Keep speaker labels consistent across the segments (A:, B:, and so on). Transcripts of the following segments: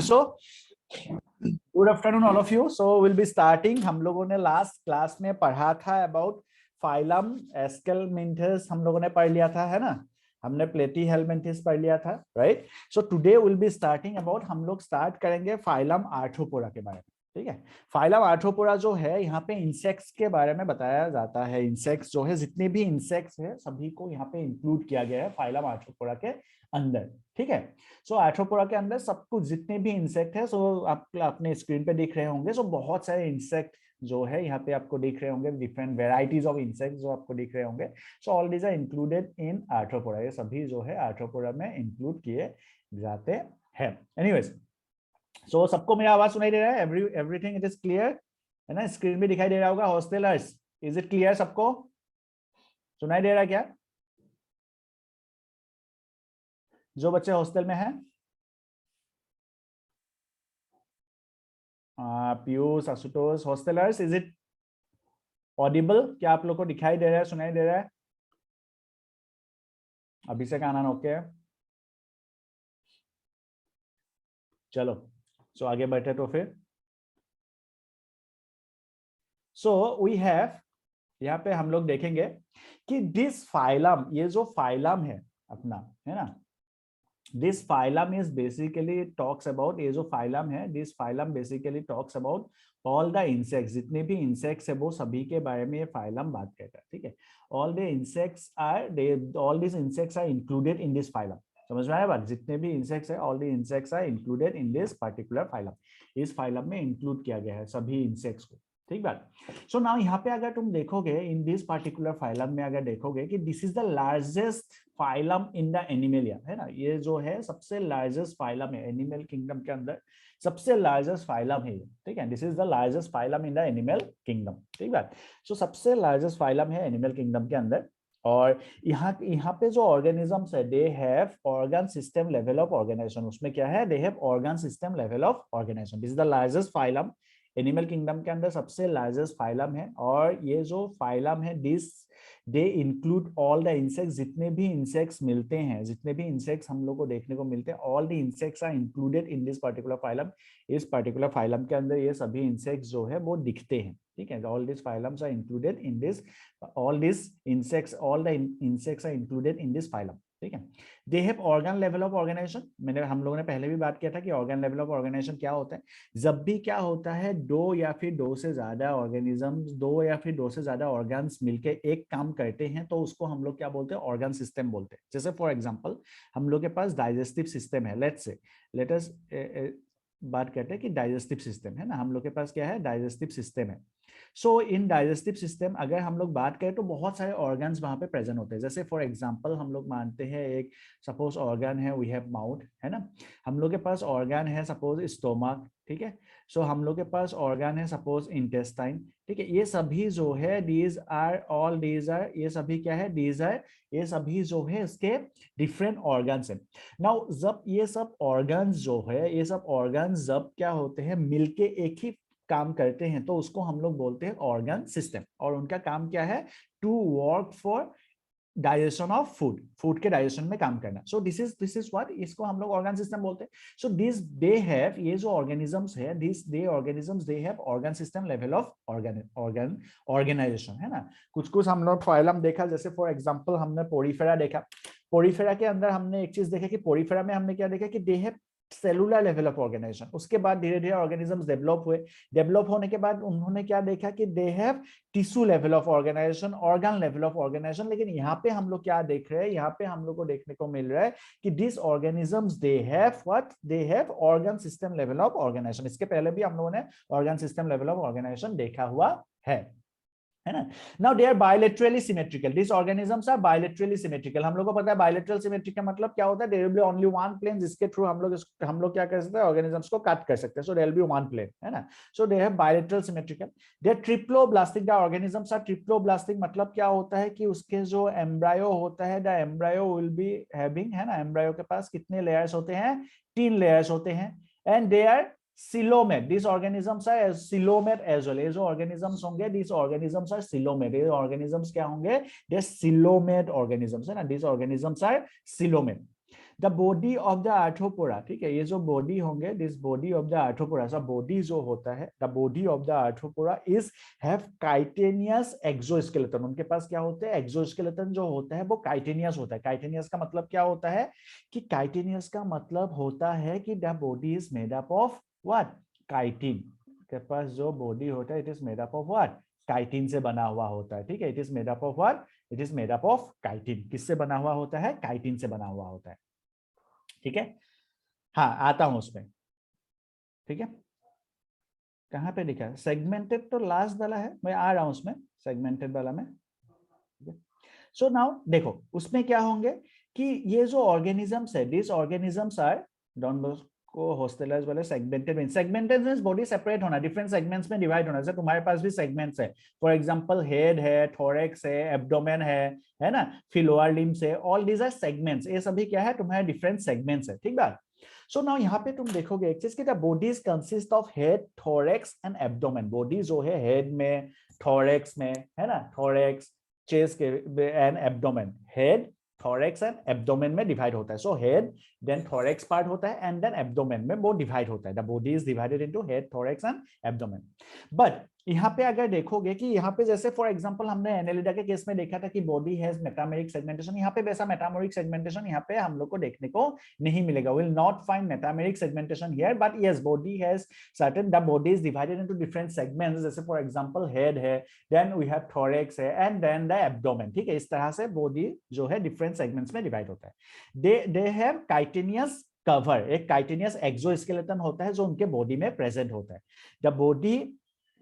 A: So good afternoon all of you. So will be starting. हम लोगों ने last class में पढ़ा था अबाउट फाइलम एस्केलमेंथिस. हम लोगों ने पढ़ लिया था, है ना. हमने प्लेटीहेलमिन्थिस पढ़ लिया था, right. So today will be starting about, हम लोग स्टार्ट करेंगे फाइलम आर्थ्रोपोडा के बारे में. ठीक है. फाइलम आर्थ्रोपोडा जो है, यहाँ पे इंसेक्ट्स के बारे में बताया जाता है. इंसेक्ट्स जो है, जितने भी इंसेक्ट्स है सभी को यहाँ पे इंक्लूड किया गया है फाइलम आर्थ्रोपोडा के अंदर. ठीक है. सो आर्थ्रोपोडा के अंदर सब कुछ जितने भी इंसेक्ट है, सो आप अपने स्क्रीन पे दिख रहे होंगे. सो बहुत सारे इंसेक्ट जो है यहाँ पे आपको दिख रहे होंगे, डिफरेंट वेराइटीज ऑफ इंसेक्ट जो आपको दिख रहे होंगे. So all these are included in Arthropoda. ये सभी जो है आर्थ्रोपोडा में इंक्लूड किए जाते हैं. एनीवेज, सो सबको मेरा आवाज सुनाई दे रहा है? एवरीथिंग इट इज क्लियर, है ना. स्क्रीन भी दिखाई दे रहा होगा. Hostellers, is it clear? सबको सुनाई दे रहा है क्या? जो बच्चे हॉस्टल में हैं, Piyush, Ashutosh, hostellers, is it Audible? क्या आप लोग को दिखाई दे रहा है, सुनाई दे रहा है? अभिषेक आनंद, ओके. चलो, सो आगे बढ़ते तो फिर. सो वी हैव, यहाँ पे हम लोग देखेंगे कि दिस फाइलम, ये जो फाइलम है अपना, है ना, this phylum is basically talks about, ये जो फाइलम है, this phylum basically talks about all the insects. जितने भी insects है वो सभी के बारे में ये फाइलम बात करता है. ठीक है. all the insects are, all these insects are included in this phylum. समझ में आया बात? जितने भी insects है, all the insects are included in this particular phylum. इस फाइलम में इंक्लूड किया गया है सभी इंसेक्ट्स को. ठीक बात. सो नाउ यहाँ पे अगर तुम देखोगे इन दिस पार्टिकुलर फाइलम में, अगर देखोगे कि this is the largest phylum in the Animalia, है ना. ये जो है सबसे लार्जेस्ट फाइलम है एनिमल किंगडम के अंदर. सबसे लार्जेस्ट फाइलम है ये. ठीक है. This is the largest phylum in the animal kingdom. ठीक बात. सो सबसे लार्जेस्ट फाइलम है एनिमल किंगडम के अंदर. और यहाँ पे जो ऑर्गेनिजम्स है, they have organ system level of organisation. उसमें क्या है? They have organ system level of organisation. This is the largest phylum. Animal kingdom के अंदर सबसे लार्जेस्ट फाइलम है. और ये जो फाइलम है, this they include all the insects. जितने भी इंसेक्ट्स मिलते हैं, जितने भी इंसेक्ट्स हम लोग को देखने को मिलते हैं, all the insects are included in this particular phylum. इस पर्टिकुलर फाइलम के अंदर ये सभी इंसेक्ट्स जो है वो दिखते हैं. ठीक है. All this phylums are included in this, all this insects, all the insects are included in this phylum. ठीक है. They have organ level of organisation. मैंने, हम लोगों ने पहले भी बात किया था कि ऑर्गन लेवल ऑफ ऑर्गेनाइजेशन क्या होता है. जब भी क्या होता है, दो या फिर दो से ज्यादा ऑर्गेनिजम्स, दो या फिर दो से ज्यादा ऑर्गन्स मिलके एक काम करते हैं, तो उसको हम लोग क्या बोलते हैं? ऑर्गन सिस्टम बोलते हैं. जैसे फॉर एग्जांपल हम लोग के पास डाइजेस्टिव सिस्टम है. लेट अस बात करते हैं कि डाइजेस्टिव सिस्टम है ना. हम लोग के पास क्या है? डाइजेस्टिव सिस्टम है. सो इन डाइजेस्टिव सिस्टम अगर हम लोग बात करें तो बहुत सारे ऑर्गन्स वहां पे प्रेजेंट होते हैं. जैसे फॉर एग्जांपल हम लोग मानते हैं एक सपोज ऑर्गन है, वी हैव माउथ, है ना. हम लोग के पास ऑर्गन है सपोज स्टोमक. ठीक है. सो हम लोग के पास ऑर्गन है सपोज इंटेस्टाइन. ठीक है. ये सभी जो है, these are all, these are, ये सभी क्या है? दीज आर, ये सभी जो है इसके डिफरेंट ऑर्गन्स है. नाउ जब ये सब ऑर्गन्स जो है, ये सब ऑर्गन्स जब क्या होते हैं, मिलके एक ही काम करते हैं, तो उसको हम लोग बोलते हैं ऑर्गन सिस्टम. और उनका काम क्या है? To work for digestion of food, food के डाइजेशन में काम करना. सो दिस इज व्हाट, इसको हम लोग ऑर्गन सिस्टम बोलते हैं. सो दिस दे हैव, ये जो ऑर्गेनिजम्स है, this they organisms, they have organ system level of organ organisation, है ना. कुछ कुछ हम लोग फाइलम देखा. जैसे फॉर एग्जांपल हमने पोरीफेरा देखा. पोरीफेरा के अंदर हमने एक चीज देखा कि पोरीफेरा में हमने क्या देखा कि they have cellular level of organisation. उसके बाद धीरे धीरे ऑर्गेनिजम्स डेवलप हुए. डेवलप होने के बाद उन्होंने क्या देखा कि they have tissue level of organisation, organ level of organisation. लेकिन यहाँ पे हम लोग क्या देख रहे हैं? यहाँ पे हम लोग को देखने को मिल रहा है कि this organisms they have what? They have organ system level of organisation. इसके पहले भी हम लोगों ने organ system level of organisation देखा हुआ है ना. Now they are bilaterally symmetrical. This organisms are bilaterally symmetrical. हम लोग को पता है बायलैटरल सिमेट्री का मतलब क्या होता है? There will be only one plane जिसके थ्रू हम लोग क्या कर सकते हैं? ऑर्गेनिजम्स को कट कर सकते हैं. So there will be one plane, है ना. So they have bilateral symmetrical. They are triploblastic. The organisms are triploblastic. मतलब क्या होता है कि उसके जो एम्ब्रायो होता है, the embryo will be having, है ना. एम्ब्रायो के पास कितने लेयर्स होते हैं? 3 लेयर्स होते हैं. And they are coelomate. These organisms are coelomate as well. ये जो organisms होंगे, these organisms are coelomate. ये organisms क्या होंगे? They are coelomate organisms, है ना. These organisms are coelomate. The body of the arthropoda, ठीक है, ये जो बॉडी होंगे, this body of the arthropoda, सब बॉडी जो होता है, the body of the arthropoda is have chitinous exoskeleton, उनके पास क्या होते हैं, एक्सोस्केलेटन जो होता है वो काइटेनियस होता है। काइटेनियस का मतलब क्या होता है कि काइटेनियस का मतलब होता है कि the body is made up of what, chitin, के पास जो बॉडी होता है it is made up of what, chitin से बना हुआ होता है, ठीक है, it is made up of what, it is made up of chitin, किससे बना हुआ होता है, काइटिन से बना हुआ होता है, ठीक है। हाँ आता हूं उसमें, ठीक है, कहां पे लिखा है, सेगमेंटेड तो लास्ट वाला है, मैं आ रहा हूं उसमें, सेगमेंटेड वाला में। सो नाउ देखो उसमें क्या होंगे कि ये जो ऑर्गेनिजम्स है, this organisms are Don Bosco हॉस्टलाइज वाले segmented means, segmented means body separate होना, डिफरेंट सेगमेंट्स में डिवाइड होना, जैसे तुम्हारे पास भी सेगमेंट्स है, फॉर एग्जांपल हेड है, थोरेक्स है, एब्डोमेन है ना, फिर लोअर लिम्स है, ऑल दीज आर सेगमेंट्स, ये सभी क्या है तुम्हारे डिफरेंट सेगमेंट्स है, ठीक बात। सो नाउ यहाँ पे तुम देखोगे एक चीज कि the bodies consist of head, thorax and abdomen, body जो है हेड में, थोरेक्स में, है ना, थोरेक्स चेस्ट के and abdomen, head, thorax and abdomen में डिवाइड होता है। So head then thorax part होता है एंड देन एब्डोमेन में वो डिवाइड होता है। The body is divided into head, thorax and abdomen. But यहाँ पे अगर देखोगे कि यहाँ पे जैसे फॉर एग्जांपल हमने एनेलिडा के केस में देखा था कि बॉडी हैज मेटामेरिक सेगमेंटेशन, यहाँ पे वैसा मेटामेरिक सेगमेंटेशन यहाँ पे हम लोग को देखने को नहीं मिलेगा, will not find metameric segmentation here, but yes body has certain, the body is divided into different segments, जैसे फॉर एग्जांपल हेड है, देन वी हैव थोरेक्स है एंड देन द एब्डोमेन, ठीक है, इस तरह से बॉडी जो है डिफरेंट सेगमेंट्स में डिवाइड होता है। दे हैव काइटेनियस कवर, एक काइटेनियस एक्सोस्केलेटन होता है जो उनके बॉडी में प्रेजेंट होता है। The body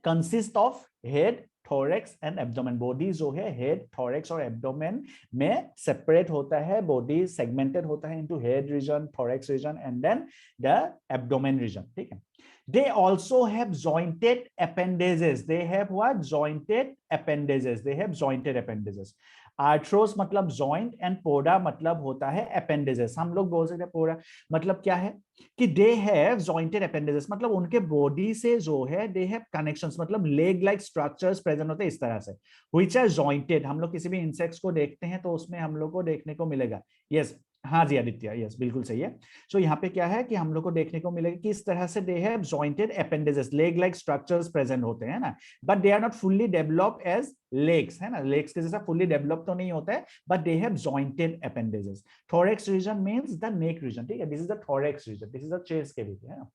A: consist of head, thorax and abdomen, body जो है हेड, थोरेक्स और एब्डोमेन में सेपरेट होता है, बॉडी सेगमेंटेड होता है into head region, thorax region and then the abdomen region, ठीक है। They also have jointed appendages. They have what? Jointed appendages. They have jointed appendages. Arthros मतलब joint and पोडा मतलब होता है अपेंडेजेस। हम लोग बोल सकते हैं पोडा मतलब क्या है कि दे हैव जॉइंटेड अपेंडेजेस, मतलब उनके बॉडी से जो है दे हैव कनेक्शंस, मतलब लेग लाइक स्ट्रक्चर्स प्रेजेंट होते हैं इस तरह से, व्हिच आर जॉइंटेड। हम लोग किसी भी इंसेक्ट्स को देखते हैं तो उसमें हम लोग को देखने को मिलेगा, यस हाँ जी आदित्य, यस बिल्कुल सही है। सो यहाँ पे क्या है कि हम लोग को देखने को मिलेगा कि इस तरह से they have jointed appendages, leg like structures present होते हैं ना, but they are not fully developed as legs, है ना, लेग्स के जैसा फुल्ली डेवलप तो नहीं होता है, but they have jointed appendages. Thorax region means the neck region, ठीक है, this is the thorax region, this is the chest cavity, है ना।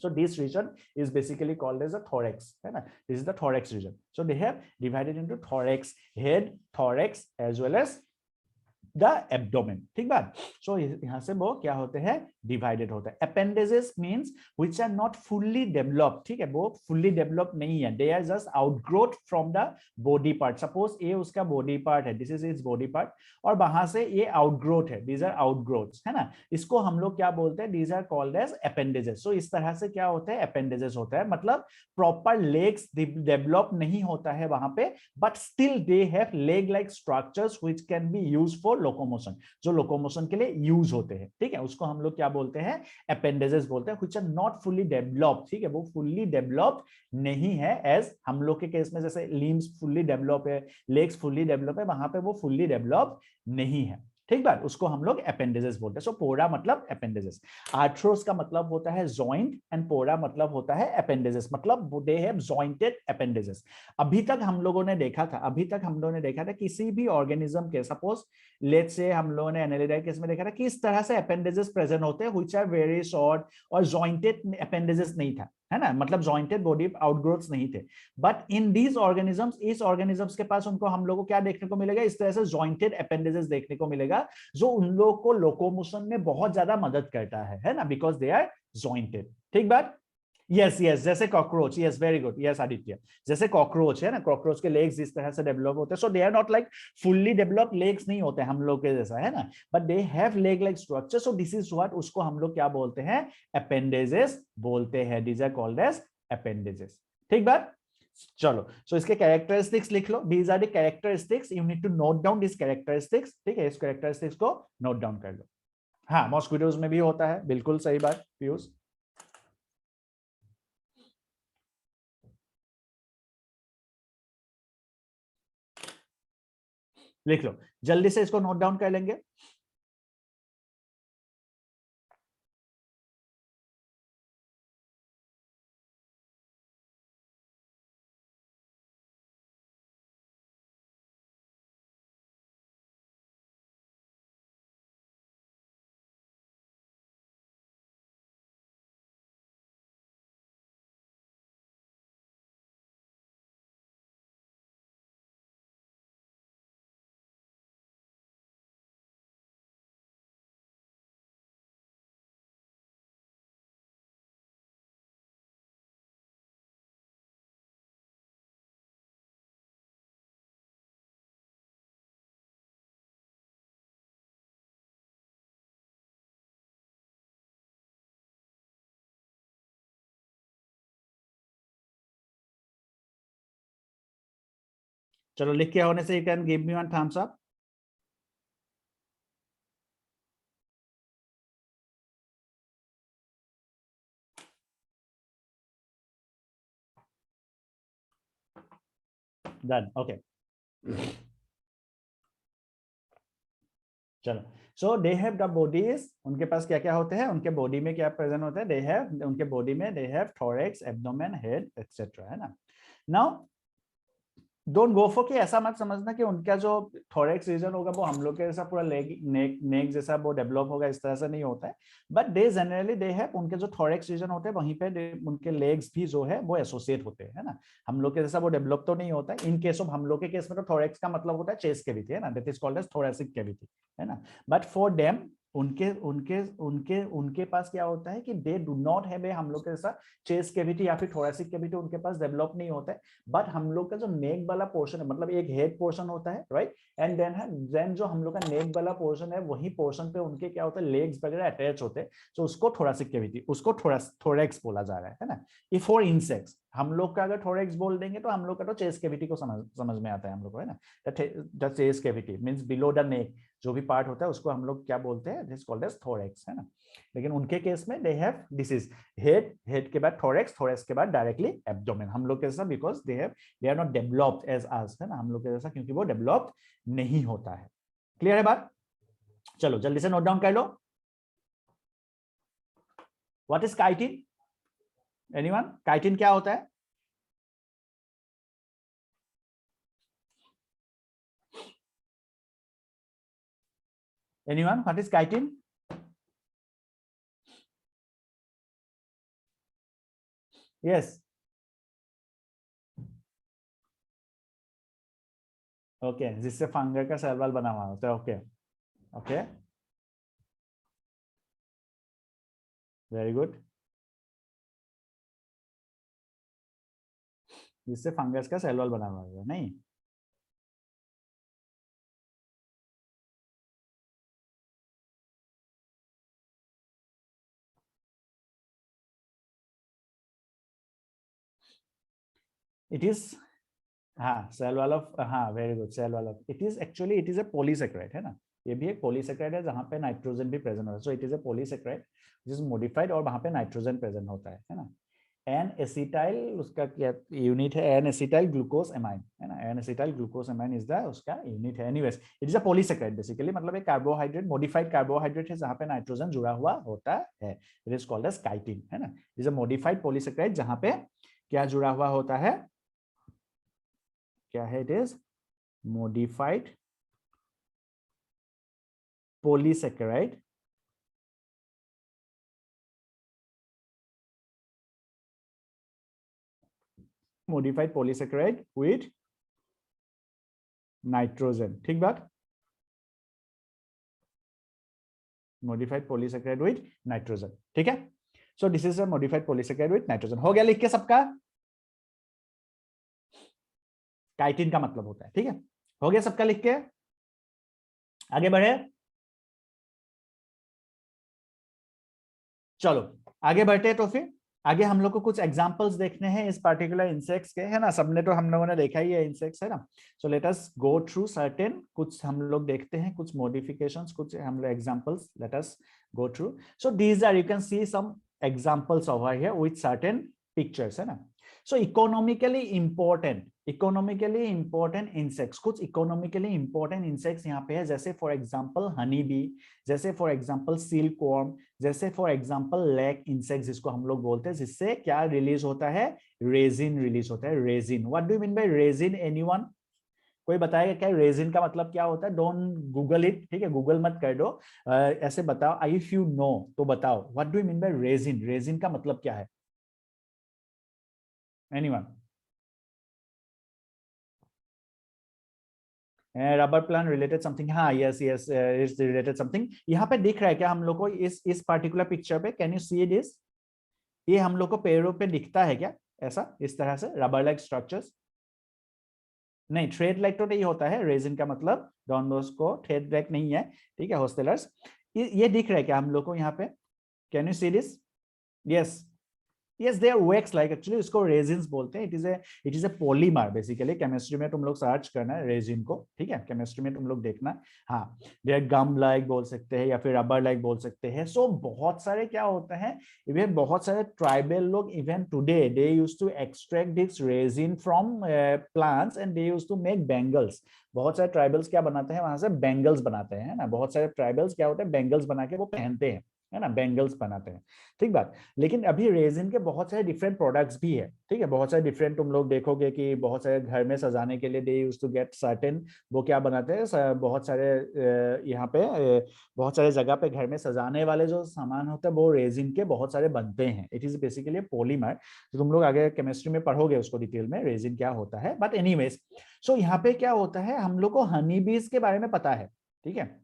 A: So this region is basically called as a thorax, है ना, this is the thorax region. So they have divided into thorax, head, thorax as well as the abdomen, ठीक बात। सो यहां से वो क्या होते हैं, डिवाइडेड होता है। Appendages means which are not fully developed, ठीक है, वो फुल्ली डेवलप नहीं है, they are just outgrowth from the body part. Suppose ये उसका बॉडी पार्ट है, this is its body part, और वहां से ये आउटग्रोथ है, दीज आर आउटग्रोथ्स, है ना, इसको हम लोग क्या बोलते हैं, these are called as appendages. So इस तरह से क्या होता है, अपेंडेजेस होता है, मतलब प्रॉपर लेग्स डेवलप नहीं होता है वहां पे, but still they have leg like structures which can be used for locomotion, जो लोकोमोशन के लिए यूज होते हैं, ठीक है, उसको हम लोग क्या बोलते हैं, अपेंडेजेस बोलते हैं, which are not fully developed, ठीक है, वो फुल्ली डेवलप्ड नहीं है एज हम लोग के केस में, जैसे लिम्स फुल्ली डेवलप है, लेग्स फुल्ली डेवलप है, वहां पे वो फुल्ली डेवलप नहीं है, ठीक बात, उसको हम लोग अपेंडेजेस बोलते हैं। सो पोरा मतलब अपेंडेजेस, आर्थ्रोस का मतलब होता है जॉइंट एंड पोरा मतलब होता है अपेंडेजेस, मतलब दे हैव जॉइंटेड अपेंडेजेस। अभी तक हम लोगों ने देखा था किसी भी ऑर्गेनिज्म के, सपोज लेट्स से हम लोगों ने एनालिडा केस में देखा था कि इस तरह से अपेंडेजेस प्रेजेंट होते हैं व्हिच आर वेरी शॉर्ट, और जॉइंटेड अपेंडेजेस नहीं था, है ना, मतलब जॉइंटेड बॉडी आउटग्रोथ्स नहीं थे। बट इन दीज ऑर्गेनिजम्स, इस ऑर्गेनिजम्स के पास उनको हम लोगों को क्या देखने को मिलेगा, इस तरह से जॉइंटेड अपेंडेजेस देखने को मिलेगा, जो उन लोगों को लोकोमोशन में बहुत ज्यादा मदद करता है ना, बिकॉज दे आर जॉइंटेड, ठीक बात। यस यस, जैसे cockroach, yes very good, yes Aditya, जैसे कॉकरोच है ना, कॉकरोच के लेग्स इस तरह से डेवलप होते हैं, so they are not like fully develop legs नहीं होते हम लोग के जैसा, है ना, but they have leg like structure, so this is what, उसको हम लोग क्या बोलते हैं, अपेंडेजेस बोलते हैं, these are called as appendages, ठीक बात। चलो, सो इसके कैरेक्टरिस्टिक्स लिख लो, these are the characteristics, you need to note down this characteristics, ठीक है, इस कैरेक्टरिस्टिक्स को नोट डाउन कर लो। हाँ, मॉस्किटोज में भी होता है, बिल्कुल सही बात पीयूष। लिख लो, जल्दी से इसको नोट डाउन कर लेंगे। चलो लिख के होने से you can give me one thumbs up. Done, okay. चलो, so they have the bodies, उनके पास क्या क्या होते हैं, उनके बॉडी में क्या प्रेजेंट होता है, दे हैव, उनके बॉडी में they have thorax, abdomen, head etcetera, है ना। नाउ डोंट गो फॉर कि ऐसा मत समझना कि उनका जो थोरैक्स रीजन होगा वो हम लोग के जैसा पूरा लेग नेक नेक जैसा वो डेवलप होगा, इस तरह से नहीं होता है। But they generally they have, उनके जो थोरैक्स रीजन होते हैं वहीं पे उनके लेग्स भी जो है वो एसोसिएट होते हैं, है ना। हम लोग के जैसा वो डेवलप तो नहीं होता है। इन केस ऑफ हम लोग के केस में तो थोरैक्स का मतलब होता है चेस्ट कैविटी, है ना, that is called as thoracic cavity, है ना। बट फॉर देम, उनके उनके उनके उनके पास क्या होता है कि they do not have a हम लोग के जैसा चेस्ट कैविटी या फिर थोरैसिक कैविटी उनके पास डेवलप नहीं होता है। बट हम लोग का जो नेक वाला पोर्शन है, मतलब एक हेड पोर्शन होता है, राइट, एंड देन जो हम लोग का नेक वाला पोर्शन है वही पोर्शन पे उनके क्या होता है, लेग्स वगैरह अटैच होते हैं। तो उसको थोरैसिक कैविटी, उसको थोरैक्स बोला जा रहा है ना। इफ फॉर इंसेक्ट्स हम लोग का अगर थोरैक्स बोल देंगे तो हम लोग का तो चेस्ट कैविटी को समझ में आता है हम लोग को, है ना। The chest cavity means below the neck, जो भी पार्ट होता है उसको हम लोग क्या बोलते हैं, दिस कॉल्ड एज थोरैक्स, है ना। लेकिन उनके केस में they have, this is head, head के बाद थोरैक्स, थोरैक्स के बाद डायरेक्टली एब्डोमेन, हम लोग के जैसा, because they are not developed as us, है ना, हम लोग के जैसा, क्योंकि वो डेवलप्ड नहीं होता है। क्लियर है बात? चलो जल्दी से नोट डाउन कर लो। What is chitin? Anyone? Chitin क्या होता है? Anyone, what is chitin? Yes, okay, जिससे फंगस का सेल वॉल बना हुआ होता है, ओके ओके, वेरी गुड, जिससे फंगस का सेल वॉल बना हुआ है, नहीं? इट इज, हाँ, सेल वॉल ऑफ, हाँ very good, cell wall of, it is actually, it is a polysaccharide, है ना। ये भी एक पॉलीसेकेराइड है जहाँ पे नाइट्रोजन भी प्रेजेंट होता है, so it is a polysaccharide जिस मॉडिफाइड, और वहाँ पे नाइट्रोजन प्रेजेंट होता है ना। एन एसिटाइल, उसका क्या यूनिट है, एन एसिटाइल ग्लूकोज एमाइन, है ना। N acetyl glucose amine is the उसका यूनिट है। Anyways, it is a polysaccharide basically, मतलब एक कार्बोहाइड्रेट, मॉडिफाइड कार्बोहाइड्रेट है जहाँ पे नाइट्रोजन जुड़ा हुआ होता है। It is called as chitin, है ना। It is a modified polysaccharide जहाँ पे क्या जुड़ा हुआ होता है, क्या है, it is modified polysaccharide with nitrogen, ठीक बात, modified polysaccharide with नाइट्रोजन, ठीक है। So this is a modified polysaccharide with nitrogen. हो गया लिख के सबका? काइटिन का मतलब होता है, ठीक है, हो गया सबका लिख के? आगे बढ़े, चलो आगे बढ़ते, तो फिर आगे हम लोग को कुछ एग्जांपल्स देखने हैं इस पार्टिकुलर इंसेक्ट्स के, है ना। सबने तो हम लोगों ने देखा ही है इंसेक्ट्स, है ना। So let us go through certain, कुछ हम लोग देखते हैं, कुछ मॉडिफिकेशंस, कुछ हम लोग examples, let us go through. So these are, you can see some examples over here with certain pictures, है ना। सो इकोनॉमिकली इंपॉर्टेंट इंसेक्ट्स, कुछ इकोनॉमिकली इंपॉर्टेंट इंसेक्ट्स यहाँ पे है, जैसे फॉर एग्जांपल हनी बी, जैसे फॉर एग्जांपल सिल्क वर्म, जैसे for example lac insect जिसको हम लोग बोलते हैं, जिससे क्या रिलीज होता है, रेजिन रिलीज होता है। Resin, what do you mean by resin? Anyone? कोई बताएगा क्या रेजिन का मतलब क्या होता है? डोंट गूगल इट, ठीक है, गूगल मत कर दो, ऐसे बताओ, इफ यू नो तो बताओ, what do you mean by resin? Resin का मतलब क्या है? Anyone? Rubber plant related something, हाँ, yes yes, it's related something. यहाँ पे दिख रहा है क्या हम लोग को इस पार्टिकुलर पिक्चर पे? Can you see this? ये हम लोग को पेड़ों पे दिखता है क्या ऐसा, इस तरह से रबर लाइक स्ट्रक्चर्स? नहीं, थ्रेड लाइक तो नहीं होता है रेजिन का मतलब, डॉन बॉस्को थ्रेड लाइक नहीं है, ठीक है हॉस्टेलर्स। ये दिख रहा है क्या हम लोग को यहाँ पे? Can you see this? Yes, yes they are wax like actually इसको resins बोलते हैं. it is a polymer basically. Chemistry में तुम लोग सर्च करना है रेजिन को, ठीक है, केमिस्ट्री में तुम लोग देखना. हाँ, they are gum like बोल सकते हैं या फिर रबर लाइक बोल सकते हैं. सो बहुत सारे क्या होता है, इवन बहुत सारे ट्राइबल लोग even today they used to extract this resin from plants and they used to make bangles. बहुत सारे ट्राइबल्स क्या बनाते हैं वहां से बैंगल्स बनाते हैं ना. बहुत सारे ट्राइबल्स क्या होते हैं बैंगल्स बना के वो पहनते हैं, है ना, बैंगल्स बनाते हैं, ठीक बात. लेकिन अभी रेजिन के बहुत सारे डिफरेंट प्रोडक्ट्स भी है, ठीक है, बहुत सारे डिफरेंट. तुम लोग देखोगे कि बहुत सारे घर में सजाने के लिए दे यूज टू गेट सर्टेन, वो क्या बनाते हैं बहुत सारे यहाँ पे बहुत सारे जगह पे घर में सजाने वाले जो सामान होते हैं वो रेजिन के बहुत सारे बनते हैं. It is basically polymer. तो तुम लोग आगे केमिस्ट्री में पढ़ोगे उसको डिटेल में रेजिन क्या होता है. बट एनीवेज, सो यहाँ पे क्या होता है, हम लोग को हनी बीज के बारे में पता है, ठीक है.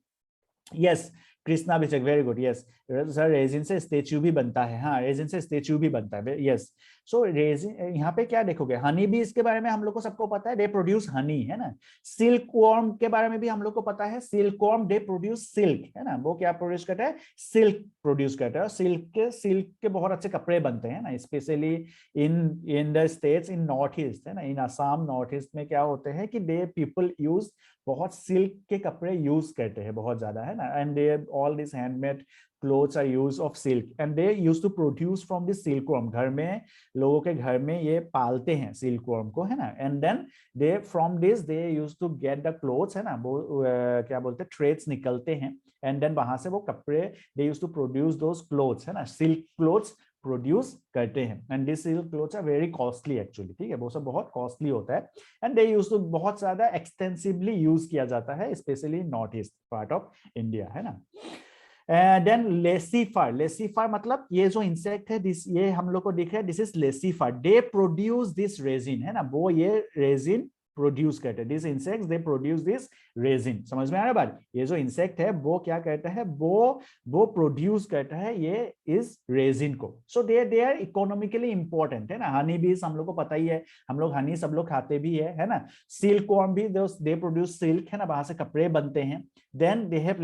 A: Yes, Krishna Abhishek, very good. Yes sir, resin से स्टेच्यू भी बनता है. हाँ, रेजिन से स्टेच्यू भी बनता है. यस, सो रेजिन यहाँ पे क्या देखोगे, हनी बी इसके बारे में हम लोग को सबको पता है, दे प्रोड्यूस हनी, है ना. सिल्क वॉर्म के बारे में भी हम लोग को पता है, silk worm they produce silk, है ना. वो क्या प्रोड्यूस करता है, सिल्क प्रोड्यूस करता है. सिल्क के बहुत अच्छे कपड़े बनते हैं ना, specially in the states in north east, है ना. इन असम नॉर्थ ईस्ट में क्या होते हैं कि दे पीपल यूज बहुत सिल्क के कपड़े यूज करते हैं बहुत ज्यादा, है ना. And they all this handmade clothes are use of silk and they use to produce from this silk worm. घर में लोगों के घर में ये पालते हैं सिल्क वर्म को, है ना. And then they from this they use to get the clothes, है ना. वो क्या बोलते हैं, थ्रेड्स निकलते हैं एंड देन वहां से वो कपड़े they use to produce those clothes, है ना, सिल्क क्लोथ्स प्रोड्यूस करते हैं. And this silk clothes are very costly actually, ठीक है, वो सब बहुत कॉस्टली होता है. एंड दे यूज टू बहुत ज्यादा एक्सटेंसिवली यूज किया जाता है specially north east part of India, है ना. देन लेसीफर, लेसीफर मतलब ये जो इंसेक्ट है, दिस ये हम लोग को दिख रहा है, this is Laccifer. They produce this resin, है ना, वो ये रेजिन प्रोड्यूस करते हैं. This insects they produce this resin. समझ में आ रहा है बात, ये जो इंसेक्ट है वो क्या करता है, वो प्रोड्यूस करता है ये इस रेजिन को. सो दे आर इकोनॉमिकली इंपॉर्टेंट, है ना. हनी बीज हम लोग को पता ही है, हम लोग हनी सब लोग खाते भी है ना. सिल्क वॉर्म भी दे प्रोड्यूस सिल्क, है ना, वहां से कपड़े बनते हैं. Then they have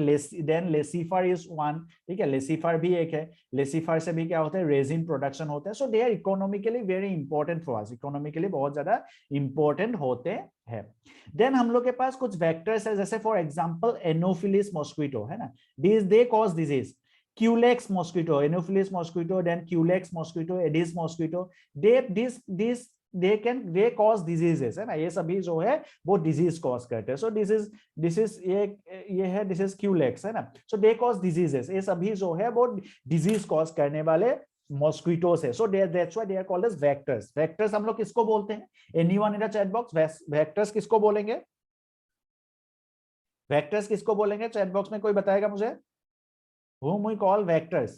A: then Laccifer is one, ठीक है, लेसीफर भी एक है. लेसीफर से भी क्या होता है, रेजिन प्रोडक्शन होता है. So they are economically very important for us, economically बहुत ज्यादा इंपॉर्टेंट होते हैं. देन हम लोग के पास कुछ वेक्टर्स है, जैसे फॉर एग्जांपल एनोफिलिस मॉस्क्विटो, है ना. They cause disease. Culex mosquito, Anopheles mosquito, then Culex mosquito, Aedes mosquito, they cause diseases, है ना. ये सभी जो है वो डिजीज कॉज करते हैं. सो दिस इज ये है, दिस इज क्यूलेक्स, है ना. सो दे कॉज डिजीजेस, ये सभी जो है वो डिजीज कॉज करने वाले मॉस्क्विटोस है. So that's why they are called as vectors. Vectors हम लोग किसको बोलते हैं, anyone in the chat box, vectors किसको बोलेंगे, वेक्टर्स किसको बोलेंगे, चैट बॉक्स में कोई बताएगा मुझे, whom we call vectors.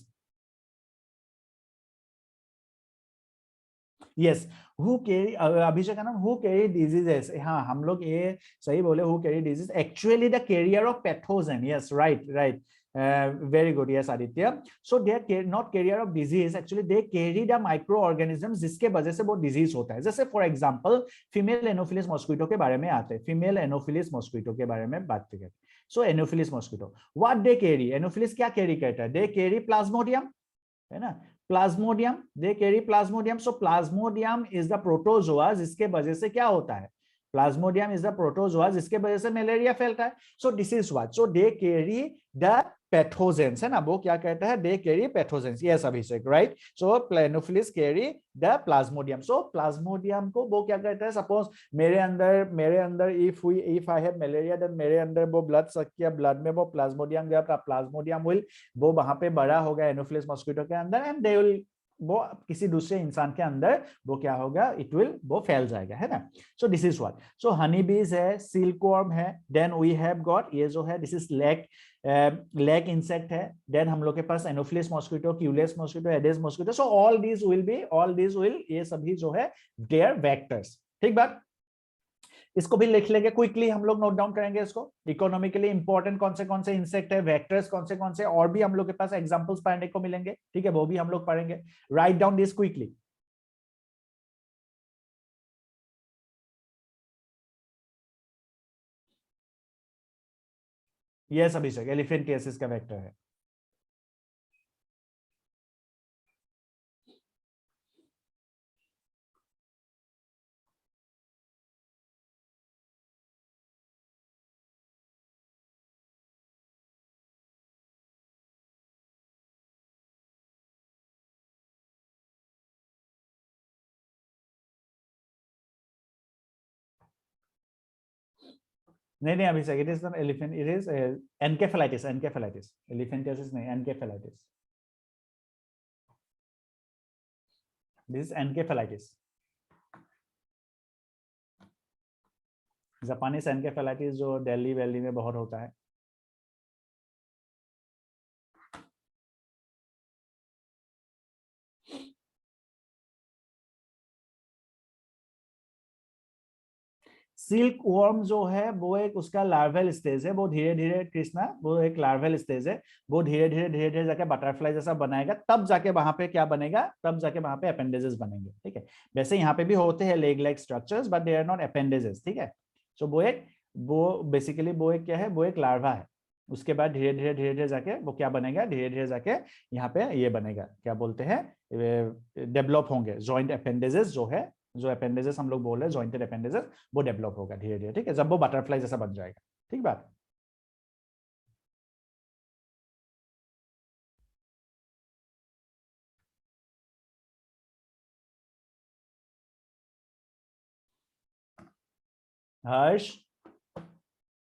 A: यस, हु कैरी, अभिषेक का नाम हु कैरी डिजीजेस. हाँ, हम लोग ये सही बोले, who carry disease, actually the carrier of pathogen. Yes, right right, very good. Yes Aditya, so they are not carrier of disease, actually they carry the micro organism जिसके वजह से वो डिजीज होता है. जैसे for example female Anopheles mosquito के बारे में आते हैं, फीमेल एनोफिलिस मॉस्क्विटो के बारे में बात करें. So Anopheles mosquito, what they carry, Anopheles क्या कैरी करता है, दे कैरी प्लाज्मोडियम, है ना. Plasmodium, they carry plasmodium. So plasmodium is the protozoa जिसके वजह से क्या होता है, प्लाज्मोडियम इज द प्रोटोजोआ जिसके वजह से मलेरिया फैलता है. So this is what, so they carry the pathogens, है ना, वो क्या कहता है, they carry pathogens. Yes Abhishek, right. So Anopheles carry the plasmodium. So plasmodium को वो क्या कहता है, सपोज मेरे अंदर if I have malaria, then मेरे अंदर वो ब्लड सक किया, ब्लड में वो प्लाज्मोडियम गया, प्लाज्मोडियम विल वो वहां पे बड़ा होगा एनोफिलिस मॉस्क्विटो के अंदर एंड दे विल वो किसी दूसरे इंसान के अंदर वो क्या होगा, इट विल वो फैल जाएगा, है ना. So this is what. So honey bees है, सिल्कवर्म है, देन वी हैव गॉट ये जो है दिस इज लेक इंसेक्ट है. देन हम लोग के पास Anopheles mosquito, Culex mosquito, Aedes mosquito. So all these will ये सभी जो है दे आर वेक्टर्स. ठीक बात, इसको भी लिख लेंगे क्विकली, हम लोग नोट डाउन करेंगे इसको. इकोनॉमिकली इंपॉर्टेंट कौन से इंसेक्ट है, वेक्टर्स कौन से और भी हम लोग के पास एग्जांपल्स पढ़ने को मिलेंगे, ठीक है, वो भी हम लोग पढ़ेंगे. Right down this quickly. Yes Abhishek, elephantiasis का वेक्टर है. नहीं नहीं Abhishek, it is not elephant, it is encephalitis, encephalitis, elephantiasis नहीं, encephalitis, this is encephalitis, Japanese encephalitis जो दिल्ली वैली में बहुत होता है। सिल्क वर्म जो है वो एक उसका लार्वल स्टेज है, वो धीरे धीरे कृष्णा वो एक लार्वल स्टेज है, वो धीरे धीरे जाके बटरफ्लाई जैसा बनाएगा, तब जाके वहां पे क्या बनेगा, तब जाके वहां पे अपेंडेजेस बनेंगे, ठीक है। वैसे यहाँ पे भी होते हैं leg like structures but they are not appendages, ठीक है। सो वो बेसिकली वो एक क्या है, वो एक लार्वा है। उसके बाद धीरे धीरे जाके वो क्या बनेगा, धीरे धीरे जाके यहाँ पे ये बनेगा, क्या बोलते हैं, डेवलप होंगे जॉइंट अपेंडेजेस जो है, जो अपेंडेजेस हम लोग बोल रहे हैं जॉइंटेड अपेंडेजेस, वो डेवलप होगा धीरे धीरे, ठीक है, जब वो बटरफ्लाई जैसा बन जाएगा, ठीक बात। हर्ष,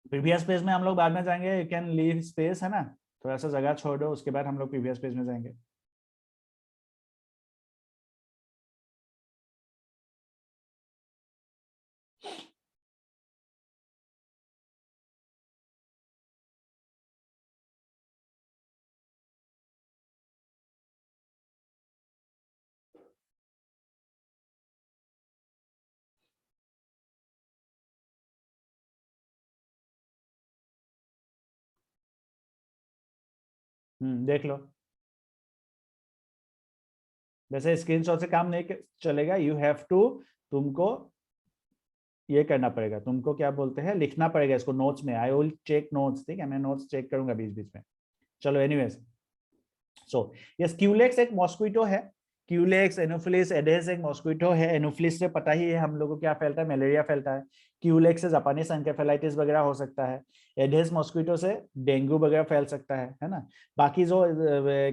A: प्रीवियस पेज में हम लोग बाद में जाएंगे, यू कैन लीव स्पेस, है ना, थोड़ा सा जगह छोड़ दो, उसके बाद हम लोग प्रीवियस पेज में जाएंगे। देख लो, वैसे स्क्रीनशॉट से काम नहीं चलेगा, यू हैव टू, तुमको ये करना पड़ेगा, तुमको क्या बोलते हैं, लिखना पड़ेगा इसको नोट्स में, आई विल चेक नोट्स, ठीक है, मैं नोट्स चेक करूंगा बीच बीच में। चलो एनीवेज, सो यस, क्यूलेक्स एक मॉस्क्विटो है, क्यूलेक्स, एनोफिलिस, एडेस एक मॉस्क्विटो है। एनोफिलिस से पता ही है हम लोगों को क्या फैलता है, मलेरिया फैलता है। क्यूलेक्स से जापानीज एन्केफेलाइटिस वगैरह हो सकता है। एडेस मॉस्क्विटो से डेंगू वगैरह फैल सकता है ना। बाकी जो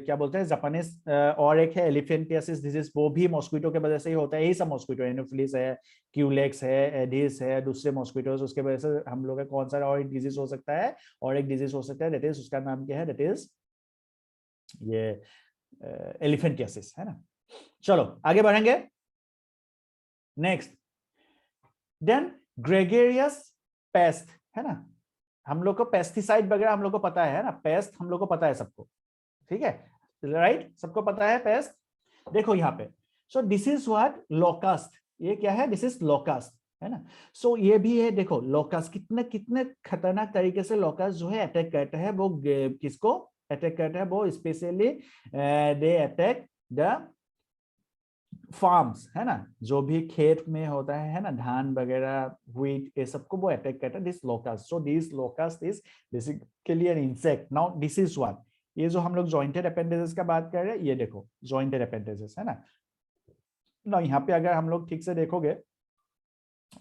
A: क्या बोलते हैं जापानीज, और एक है एलिफेंटियासिस डिजीज, वो भी मॉस्क्विटो के वजह से ही होता है, यही सब मॉस्क्विटो, एनोफिलिस है, क्यूलेक्स है, एडिस है, दूसरे मॉस्क्विटोज, उसके वजह से हम लोग का कौन सा और एक डिजीज हो सकता है, और एक डिजीज हो सकता है, दैट इज, उसका नाम क्या है, दैट इज ये एलिफेंटियासिस, है ना। चलो आगे बढ़ेंगे, नेक्स्ट, देन ग्रेगेरियस पेस्ट, है ना। हम लोग को पेस्टिसाइड वगैरह हम लोग को पता है ना, पेस्ट हम लोग को पता है सबको, ठीक है, राइट, सबको पता है पेस्ट। देखो यहाँ पे, सो दिस इज व्हाट लोकस्ट, ये क्या है, दिस इज लोकस्ट, है ना। सो ये भी है, देखो लोकस्ट कितने कितने खतरनाक तरीके से लोकस्ट जो है अटैक करता है, वो किसको अटैक करता है, वो specially they attack the farms, है ना, जो भी खेत में होता है ना, धान वगैरह, व्हीट, ये सबको वो अटैक करता है, this locust. So this locust is basically an insect. Now this is what, ये जो हम लोग जॉइंटेड अपेंडेजेस का बात कर रहे हैं, ये देखो जॉइंटेड अपेंडेजेस, है ना। ना यहाँ पे अगर हम लोग ठीक से देखोगे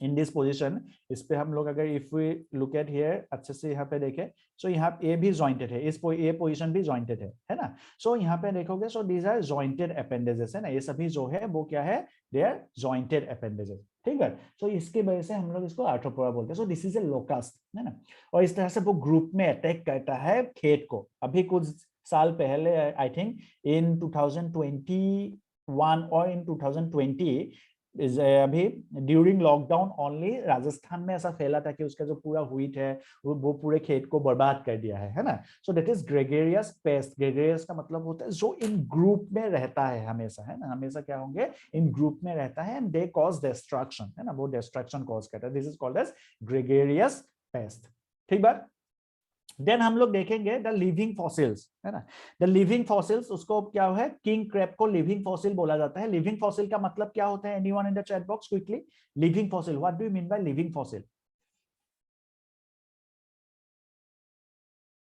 A: इन दिस पोजीशन, इस पे हम लोग अगर if we look at here, अच्छे से यहाँ पे देखें, सो यहाँ ये भी जॉइंटेड है, इस ये पोजीशन भी जॉइंटेड है ना। सो यहाँ पे देखोगे, so these are jointed appendages, है ना, ये सभी जो है वो क्या है, दे आर जॉइंटेड अपेंडेजेस, ठीक है। सो इसकी वजह से हम लोग इसको आर्थ्रोपोडा बोलते हैं। So this is a locust, है ना, और इस तरह से वो ग्रुप में अटैक करता है खेत को। अभी कुछ साल पहले, आई थिंक इन 2021 और इन 2020, अभी ड्यूरिंग लॉकडाउन ओनली राजस्थान में ऐसा फैला था कि उसका जो पूरा व्हीट है वो पूरे खेत को बर्बाद कर दिया है ना। So that is gregarious paste. Gregarious का मतलब होता है जो इन ग्रुप में रहता है हमेशा, है ना, हमेशा क्या होंगे, इन ग्रुप में रहता है, एंड दे कॉज डिस्ट्रक्शन, है ना, वो डिस्ट्रक्शन कॉज करता है, this is called as gregarious pest, ठीक बात। देन हम लोग देखेंगे द लिविंग फॉसिल्स, है ना। द लिविंग फॉसिल्स, उसको क्या है, किंग क्रैब को लिविंग फॉसिल बोला जाता है। लिविंग फॉसिल का मतलब क्या होता है, anyone in the chat box quickly, living fossil, what do you mean by living fossil,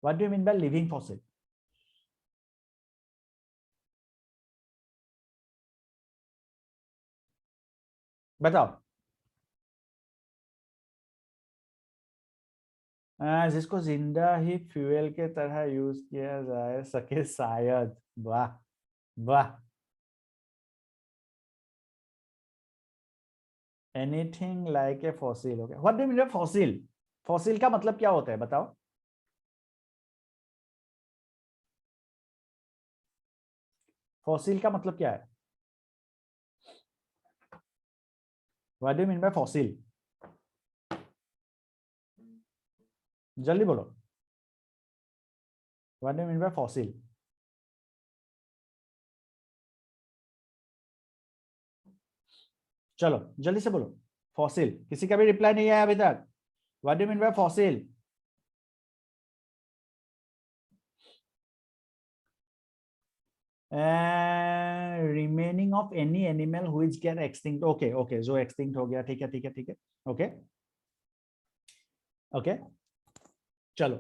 A: what do you mean by living fossil, बताओ। जिसको जिंदा ही फ्यूल के तरह यूज किया जा सके शायद, वाह वाह, एनीथिंग लाइक ए फॉसिल, हो गया, what do you mean bye fossil, fossil का मतलब क्या होता है बताओ? फॉसिल का मतलब क्या है? What do you mean bye fossil? जल्दी बोलो, what do you mean bye fossil? चलो जल्दी से बोलो, फॉसिल। किसी का भी रिप्लाई नहीं आया अभी तक। What do you mean bye fossil? Remaining of any animal which gate extinct. Okay okay, जो एक्सटिंक्ट हो गया, ठीक है ठीक है ठीक है, ओके ओके, चलो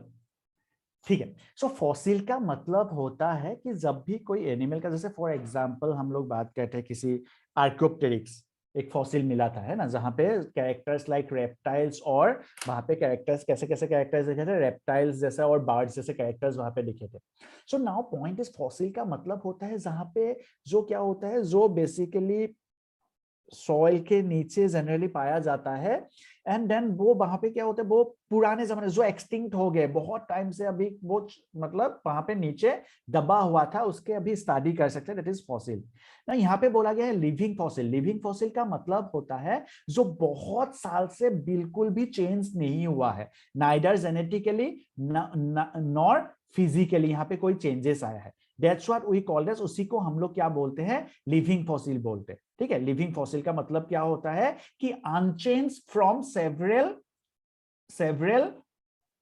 A: ठीक है। सो फॉसिल का मतलब होता है कि जब भी कोई एनिमल का, जैसे फॉर एग्जांपल हम लोग बात करते हैं किसी आर्कोप्टेरिक्स, एक फॉसिल मिला था, है ना, जहां पे कैरेक्टर्स लाइक रेप्टाइल्स, और वहां पे कैरेक्टर्स कैसे कैसे कैरेक्टर्स दिखे थे, रेप्टाइल्स जैसे और बर्ड्स जैसे कैरेक्टर्स वहां पे दिखे थे। So now point is, fossil का मतलब होता है जहां पे जो क्या होता है, जो बेसिकली सॉइल के नीचे जनरली पाया जाता है, एंड देन वो वहां पे क्या होता है, वो पुराने जमाने जो एक्सटिंक्ट हो गए बहुत टाइम से, अभी वो मतलब वहां पे नीचे दबा हुआ था, उसके अभी स्टडी कर सकते हैं, दैट इज फॉसिल ना। यहाँ पे बोला गया है लिविंग फॉसिल। लिविंग फॉसिल का मतलब होता है जो बहुत साल से बिल्कुल भी चेंज नहीं हुआ है, नाइदर जेनेटिकली नॉर फिजिकली, यहाँ पे कोई चेंजेस आया है, that's what we call this. उसी को हम लोग क्या बोलते हैं, लिविंग फॉसिल बोलते हैं। ठीक है, लिविंग फॉसिल का मतलब क्या होता है कि अनचेंज फ्रॉम सेवरल सेवरल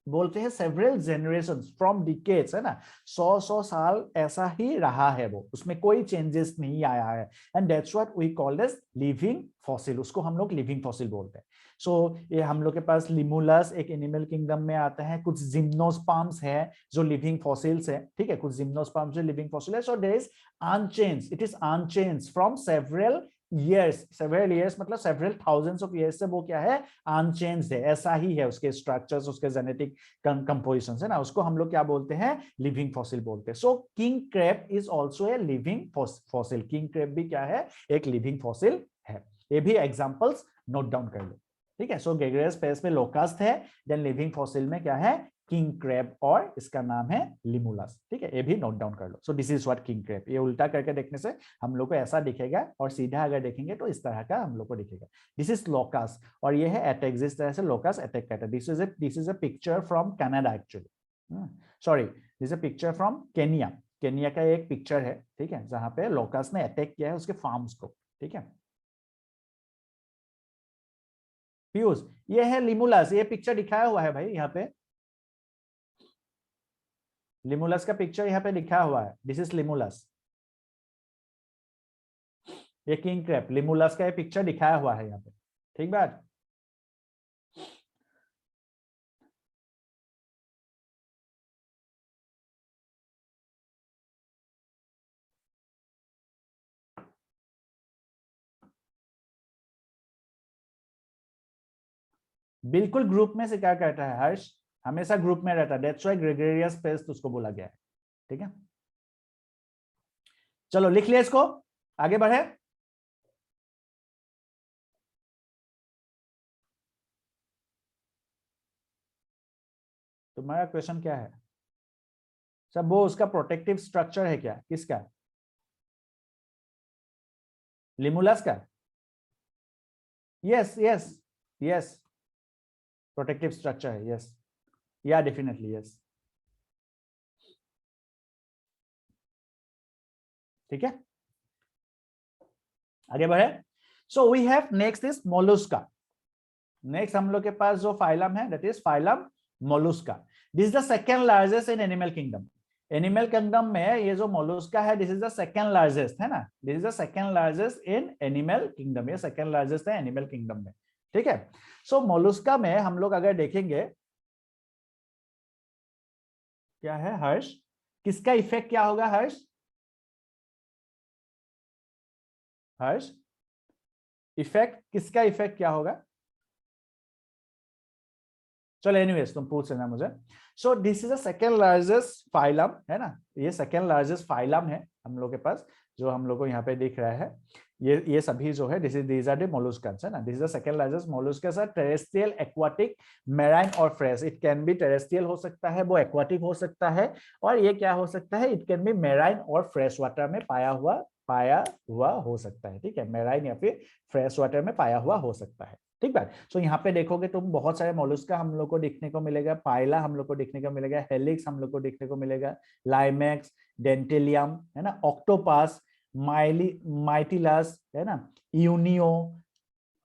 A: बोलते हैं सेवरल जनरेशंस फ्रॉम डिकेड्स, है ना, 100 साल ऐसा ही रहा है, वो उसमें कोई चेंजेस नहीं आया है, and that's what we call this living fossil. उसको हम लोग लिविंग फॉसिल बोलते हैं। सो ये हम लोग के पास लिमुलस एक एनिमल किंगडम में आता है, कुछ जिम्नोस्पर्म्स है जो लिविंग फॉसिल्स है, ठीक है, कुछ जिम्नोस्पर्म्स जो लिविंग फॉसिल है। So there is unchange, it is unchange from several years मतलब सेवरल थाउजेंड्स ऑफ ईयर्स से वो क्या है, अनचेंज्ड है, ऐसा ही है, उसके स्ट्रक्चर्स, उसके जेनेटिक कंपोजिशन है ना, उसको हम लोग क्या बोलते हैं, लिविंग फॉसिल बोलते हैं। So king crab is also a living fossil. King crab भी क्या है, एक लिविंग फॉसिल है। ये भी एग्जांपल्स नोट डाउन कर लो, ठीक है। सो ग्रेगरियस पेरेस में लोकस्ट है, देन लिविंग फॉसिल में क्या है, किंग क्रैब, और इसका नाम है लिमुलस, ठीक है, ये भी नोट डाउन कर लो। So this is what king crab. ये उल्टा करके देखने से हम लोग को ऐसा दिखेगा, और सीधा अगर देखेंगे तो इस तरह का हम लोग को दिखेगा। दिस इज लोकस, और ये है अटैक, जिस तरह से लोकस अटैक करता है। This is a picture from Canada actually, sorry this is a picture from Kenya. Kenya का एक पिक्चर है, ठीक है, जहां पे लोकस ने अटैक किया है उसके फार्म्स को, ठीक है। पीयूष, ये है लिमुलस, ये पिक्चर दिखाया हुआ है भाई यहाँ पे, लिमुलस का पिक्चर यहाँ पे लिखा हुआ है, दिस इज लिमुलस। ये किंग क्रैब, लिमुलस का ये पिक्चर दिखाया हुआ है यहाँ पे, ठीक बात। बिल्कुल ग्रुप में से क्या करता है हर्ष, हमेशा ग्रुप में रहता है, दैट्स व्हाई ग्रेगरियस पेस्ट उसको बोला गया है, ठीक है। चलो लिख लिया इसको, आगे बढ़े। तुम्हारा क्वेश्चन क्या है सब, वो उसका प्रोटेक्टिव स्ट्रक्चर है क्या, किसका, लिमुलस का? Yes yes yes, protective structure है, यस, या डेफिनेटली यस, ठीक है, आगे बढ़े। So we have next is Mollusca. Next हम लोग के पास जो फाइलम है that is phylum Mollusca. This is the second largest in animal kingdom. Animal kingdom में ये जो मोलुस्का है, this is the second largest, है ना, this is the second largest in animal kingdom, ये सेकंड लार्जेस्ट है animal kingdom में, ठीक है। सो मोलुस्का में हम लोग अगर देखेंगे, क्या है हर्ष, किसका इफेक्ट क्या होगा हर्ष, हर्ष इफेक्ट, किसका इफेक्ट क्या होगा? चलो एनीवेज तुम पूछ लेना मुझे। सो this is the second largest phylum, है ना, ये सेकेंड लार्जेस्ट फाइलम है हम लोग के पास, जो हम लोग को यहाँ पे दिख रहा है। ये सभी जो है these are the molluscans है ना. This is the second largest molluscus are terrestrial, aquatic, marine और fresh. It can be terrestrial हो सकता है, वो aquatic हो सकता है, और ये क्या हो सकता है, it can be marine और fresh water में पाया हुआ हो सकता है. ठीक है, marine या फिर fresh water में पाया हुआ हो सकता है. ठीक बात. सो यहाँ पे देखोगे तुम बहुत सारे मोलस्का हम लोग को देखने को मिलेगा, पाइला हम लोग को देखने को मिलेगा, हेलिक्स हम लोग को देखने को मिलेगा, लाइमेक्स, डेंटेलियम है ना, ऑक्टोपस, माइटिलस है ना, यूनियो,